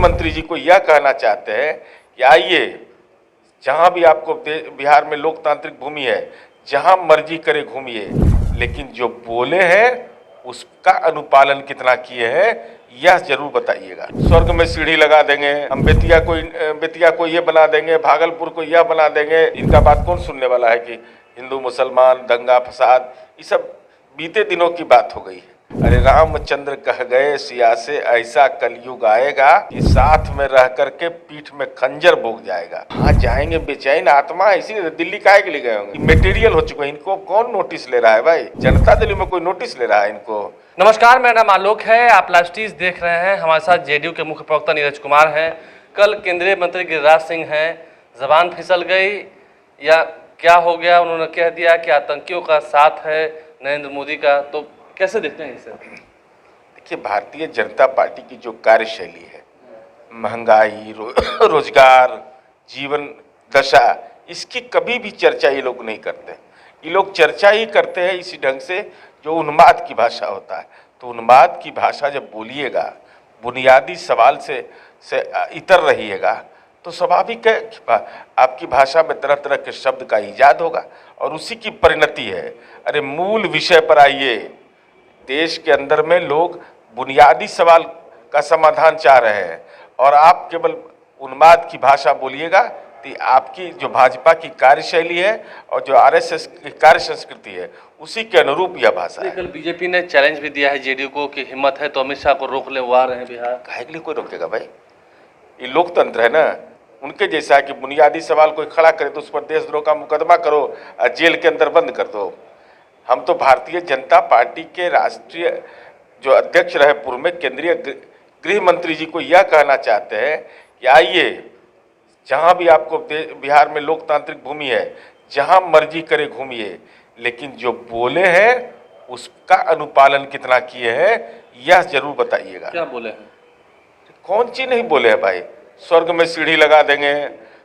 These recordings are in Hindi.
मंत्री जी को यह कहना चाहते हैं कि आइए, जहां भी आपको बिहार में लोकतांत्रिक भूमि है, जहां मर्जी करे घूमिए, लेकिन जो बोले हैं उसका अनुपालन कितना किए हैं यह जरूर बताइएगा। स्वर्ग में सीढ़ी लगा देंगे, हम बेतिया को ये बना देंगे, भागलपुर को यह बना देंगे, इनका बात कौन सुनने वाला है कि हिंदू मुसलमान दंगा फसाद, ये सब बीते दिनों की बात हो गई है। अरे रामचंद्र कह गए सिया से ऐसा कलयुग आएगा कि साथ में रह करके पीठ में खंजर भोग जाएगा। हाँ जाएंगे बेचैन आत्मा, इसीलिए दिल्ली काहे के लिए गए होंगे? मटेरियल हो चुका है, इनको कौन नोटिस ले रहा है भाई? जनता दिल्ली में कोई नोटिस ले रहा है इनको? नमस्कार, मेरा नाम आलोक है, आप लास्टीज देख रहे हैं। हमारे साथ जेडीयू के मुख्य प्रवक्ता नीरज कुमार हैं। कल केंद्रीय मंत्री गिरिराज सिंह हैं, जबान फिसल गई या क्या हो गया? उन्होंने कह दिया कि आतंकियों का साथ है नरेंद्र मोदी का, तो कैसे देखते हैं इसे? देखिए, भारतीय जनता पार्टी की जो कार्यशैली है, महंगाई, रोजगार, जीवन दशा, इसकी कभी भी चर्चा ये लोग नहीं करते। ये लोग चर्चा ही करते हैं इसी ढंग से जो उन्माद की भाषा होता है। तो उन्माद की भाषा जब बोलिएगा, बुनियादी सवाल से इतर रहिएगा, तो स्वाभाविक है कि आपकी भाषा में तरह तरह के शब्द का ईजाद होगा और उसी की परिणति है। अरे मूल विषय पर आइए। देश के अंदर में लोग बुनियादी सवाल का समाधान चाह रहे हैं और आप केवल उन्माद की भाषा बोलिएगा तो आपकी जो भाजपा की कार्यशैली है और जो आरएसएस की कार्य संस्कृति है उसी के अनुरूप यह भाषा है। कल बीजेपी ने चैलेंज भी दिया है जेडीयू को कि हिम्मत है तो अमित शाह को रोक ले, वो आ रहे हैं बिहार। काहे के लिए कोई रोकेगा भाई? ये लोकतंत्र है ना, उनके जैसा है कि बुनियादी सवाल कोई खड़ा करे तो उस पर देशद्रोह का मुकदमा करो, जेल के अंदर बंद कर दो। हम तो भारतीय जनता पार्टी के राष्ट्रीय जो अध्यक्ष रहे पूर्व में, केंद्रीय गृह मंत्री जी को यह कहना चाहते हैं कि आइए, जहां भी आपको बिहार में लोकतांत्रिक भूमि है, जहां मर्जी करे घूमिए, लेकिन जो बोले हैं उसका अनुपालन कितना किए हैं यह जरूर बताइएगा। क्या बोले हैं? कौन चीज नहीं बोले हैं भाई? स्वर्ग में सीढ़ी लगा देंगे,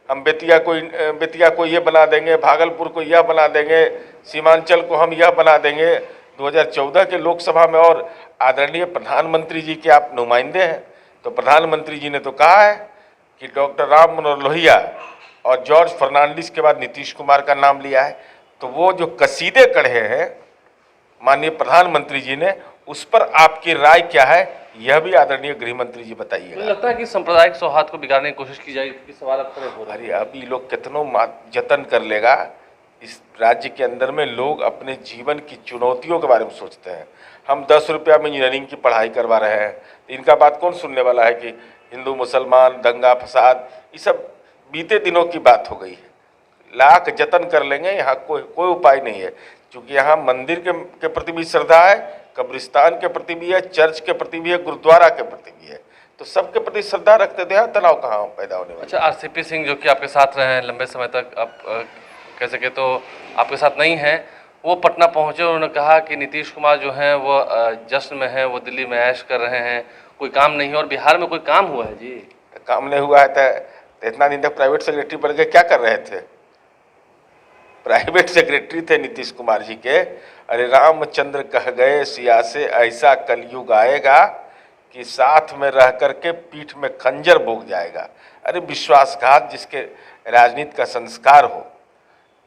हम बेतिया को ये बना देंगे, भागलपुर को यह बना देंगे, सीमांचल को हम यह बना देंगे। 2014 के लोकसभा में और आदरणीय प्रधानमंत्री जी के आप नुमाइंदे हैं, तो प्रधानमंत्री जी ने तो कहा है कि डॉक्टर राम मनोहर लोहिया और जॉर्ज फर्नांडिस के बाद नीतीश कुमार का नाम लिया है। तो वो जो कसीदे कढ़े हैं माननीय प्रधानमंत्री जी ने, उस पर आपकी राय क्या है यह भी आदरणीय गृह मंत्री जी बताइएगा। मुझे लगता है कि सांप्रदायिक सौहार्द को बिगाड़ने की कोशिश की जाएगी, सवाल अब खड़े हो रहे हैं। अरे अब ये लोग कितनों जतन कर लेगा। इस राज्य के अंदर में लोग अपने जीवन की चुनौतियों के बारे में सोचते हैं। हम 10 रुपया में इंजीनियरिंग की पढ़ाई करवा रहे हैं, तो इनका बात कौन सुनने वाला है कि हिंदू मुसलमान दंगा फसाद, ये सब बीते दिनों की बात हो गई है। लाख जतन कर लेंगे, यहाँ कोई उपाय नहीं है। क्योंकि यहाँ मंदिर के प्रति भी श्रद्धा है, कब्रिस्तान के प्रति भी है, चर्च के प्रति भी है, गुरुद्वारा के प्रति भी है, तो सबके प्रति श्रद्धा रखते थे। यहाँ तनाव कहाँ पैदा होने वाला? अच्छा, आरसीपी सिंह जो कि आपके साथ रहे हैं लंबे समय तक, आप कह सके तो आपके साथ नहीं है, वो पटना पहुंचे, उन्होंने कहा कि नीतीश कुमार जो हैं वो जश्न में हैं, वो दिल्ली में ऐश कर रहे हैं, कोई काम नहीं है। और बिहार में कोई काम हुआ है जी? काम नहीं हुआ है तो इतना दिन तक प्राइवेट सेक्रेटरी बन गए, क्या कर रहे थे? प्राइवेट सेक्रेटरी थे नीतीश कुमार जी के। अरे रामचंद्र कह गए सिया से ऐसा कलयुग आएगा कि साथ में रह करके पीठ में खंजर भोग जाएगा। अरे विश्वासघात जिसके राजनीति का संस्कार हो,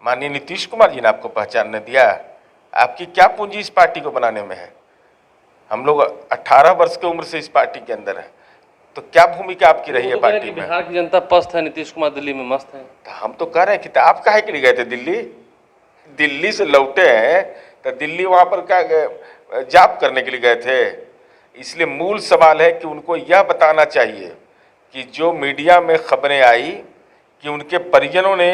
माननीय नीतीश कुमार जी ने आपको पहचानने दिया। आपकी क्या पूंजी इस पार्टी को बनाने में है? हम लोग 18 वर्ष की उम्र से इस पार्टी के अंदर है, तो क्या भूमिका आपकी रही है पार्टी में? बिहार की जनता पस्त है, नीतीश कुमार दिल्ली में मस्त है। तो हम तो कह रहे हैं कि आप काहे के लिए गए थे दिल्ली? दिल्ली से लौटे हैं तो दिल्ली वहां पर क्या जाप करने के लिए गए थे? इसलिए मूल सवाल है कि उनको यह बताना चाहिए कि जो मीडिया में खबरें आई कि उनके परिजनों ने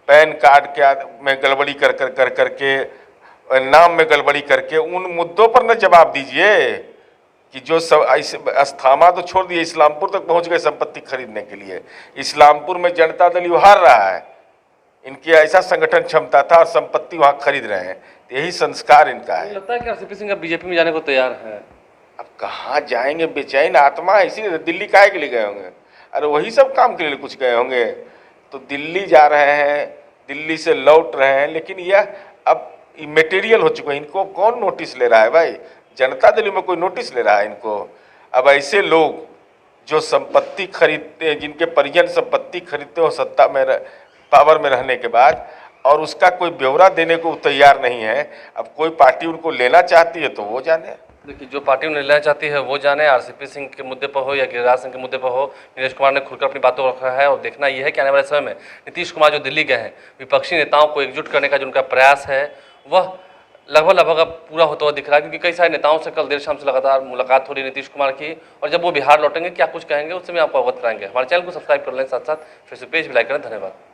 पैन कार्ड के में गड़बड़ी कर करके, नाम में गड़बड़ी करके, उन मुद्दों पर न जवाब दीजिए कि जो सब अस्थामा तो छोड़ दिए, इस्लामपुर तक पहुंच गए संपत्ति खरीदने के लिए। इस्लामपुर में जनता दल हार रहा है, इनकी ऐसा संगठन क्षमता था और संपत्ति वहां खरीद रहे हैं। यही संस्कार इनका है। लगता है कि आरसीपी सिंह बीजेपी में जाने को तैयार है। अब कहाँ जाएंगे बेचैन आत्मा, इसीलिए दिल्ली काहे के लिए गए होंगे? अरे वही सब काम के लिए कुछ गए होंगे। तो दिल्ली जा रहे हैं, दिल्ली से लौट रहे हैं, लेकिन यह अब मटेरियल हो चुका है। इनको कौन नोटिस ले रहा है भाई? जनता दिल्ली में कोई नोटिस ले रहा है इनको? अब ऐसे लोग जो संपत्ति खरीदते हैं, जिनके परिजन संपत्ति खरीदते हो सत्ता में पावर में रहने के बाद, और उसका कोई ब्यौरा देने को तैयार नहीं है। अब कोई पार्टी उनको लेना चाहती है तो वो जाने। देखिए, जो पार्टी उन्हें लेना चाहती है वो जाने। आरसीपी सिंह के मुद्दे पर हो या गिरिराज सिंह के मुद्दे पर हो, नीरज कुमार ने खुलकर अपनी बातों रखा है। और देखना यह है कि आने वाले समय में नीतीश कुमार जो दिल्ली गए हैं, विपक्षी नेताओं को एकजुट करने का जो उनका प्रयास है वह लगभग अब पूरा होता हुआ दिख रहा है, क्योंकि कई सारे नेताओं से कल देर शाम से लगातार मुलाकात हो रही है नीतीश कुमार की। और जब वो बिहार लौटेंगे क्या कुछ कहेंगे उससे भी आपको अवगत कराएंगे। हमारे चैनल को सब्सक्राइब कर लें, साथ साथ फेसबुक पेज भी लाइक करें। धन्यवाद।